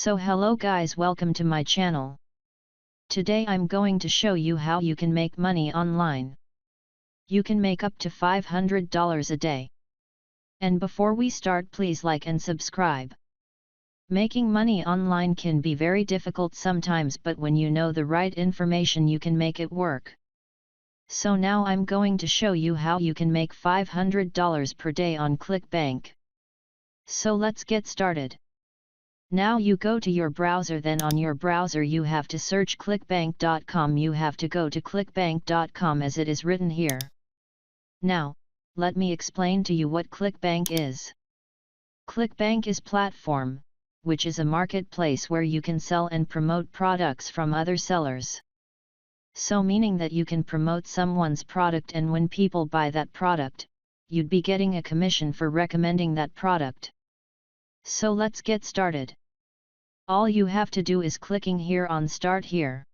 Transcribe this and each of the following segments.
So hello guys, welcome to my channel. Today I'm going to show you how you can make money online. You can make up to $500 a day. And before we start, please like and subscribe. Making money online can be very difficult sometimes, but when you know the right information you can make it work. So now I'm going to show you how you can make $500 per day on ClickBank. So let's get started. Now you go to your browser, then on your browser you have to search clickbank.com. You have to go to clickbank.com as it is written here. Now, let me explain to you what ClickBank is. ClickBank is platform, which is a marketplace where you can sell and promote products from other sellers. So meaning that you can promote someone's product, and when people buy that product, you'd be getting a commission for recommending that product. So let's get started. All you have to do is clicking here on Start Here.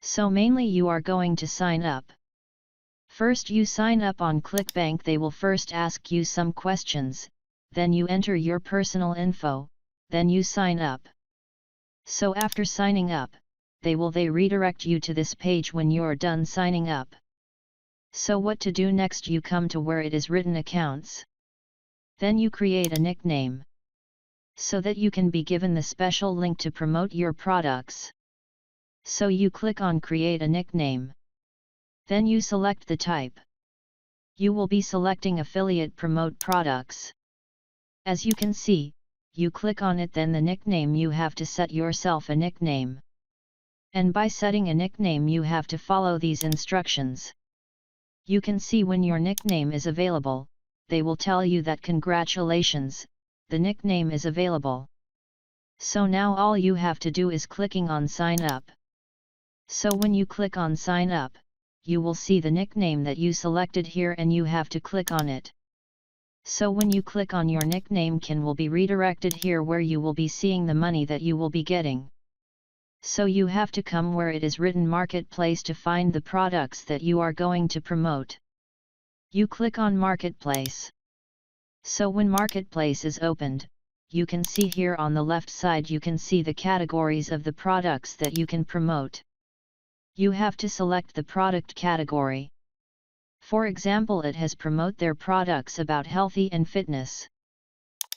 So mainly you are going to sign up. First you sign up on ClickBank. They will first ask you some questions, then you enter your personal info, then you sign up. So after signing up, they redirect you to this page when you're done signing up. So what to do next? You come to where it is written accounts. Then you create a nickname, so that you can be given the special link to promote your products. So you click on create a nickname. Then you select the type. You will be selecting affiliate promote products. As you can see, you click on it, then the nickname you have to set yourself a nickname. And by setting a nickname you have to follow these instructions. You can see when your nickname is available, they will tell you that congratulations, the nickname is available. So now all you have to do is clicking on sign up. So when you click on sign up, you will see the nickname that you selected here and you have to click on it. So when you click on your nickname, will be redirected here where you will be seeing the money that you will be getting. So you have to come where it is written marketplace to find the products that you are going to promote. You click on marketplace. So when marketplace is opened, you can see here on the left side you can see the categories of the products that you can promote. You have to select the product category. For example, it has promote their products about healthy and fitness.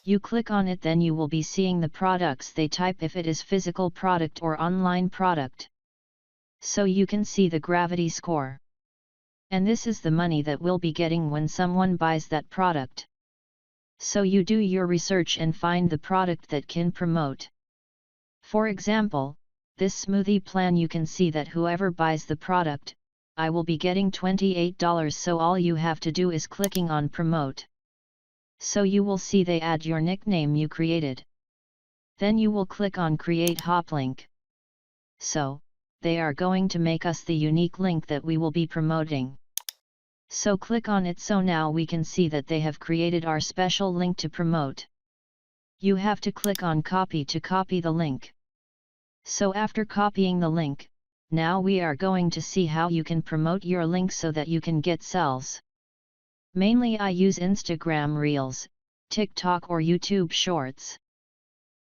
You click on it, then you will be seeing the products they type, if it is physical product or online product. So you can see the gravity score. And this is the money that we'll be getting when someone buys that product. So you do your research and find the product that can promote. For example, this smoothie plan, you can see that whoever buys the product, I will be getting $28. So all you have to do is clicking on promote. So you will see they add your nickname you created. Then you will click on create hop link. So, they are going to make us the unique link that we will be promoting. So click on it. So now we can see that they have created our special link to promote. You have to click on copy to copy the link. So after copying the link, now we are going to see how you can promote your link so that you can get sales. Mainly I use Instagram Reels, TikTok or YouTube Shorts.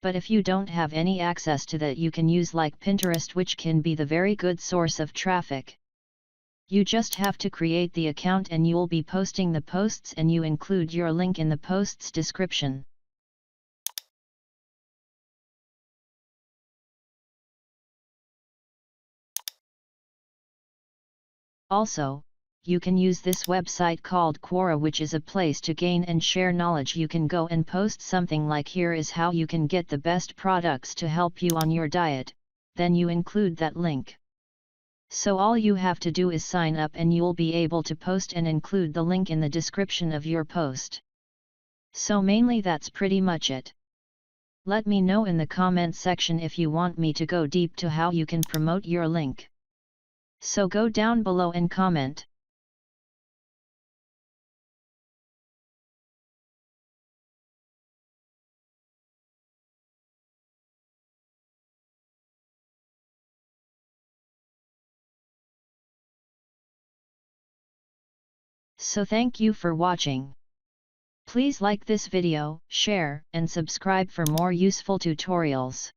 But if you don't have any access to that, you can use like Pinterest, which can be the very good source of traffic. You just have to create the account and you'll be posting the posts, and you include your link in the post's description. Also, you can use this website called Quora, which is a place to gain and share knowledge. You can go and post something like, here is how you can get the best products to help you on your diet, then you include that link. So all you have to do is sign up and you'll be able to post and include the link in the description of your post. So mainly that's pretty much it. Let me know in the comment section if you want me to go deep to how you can promote your link. So go down below and comment. So thank you for watching. Please like this video, share, and subscribe for more useful tutorials.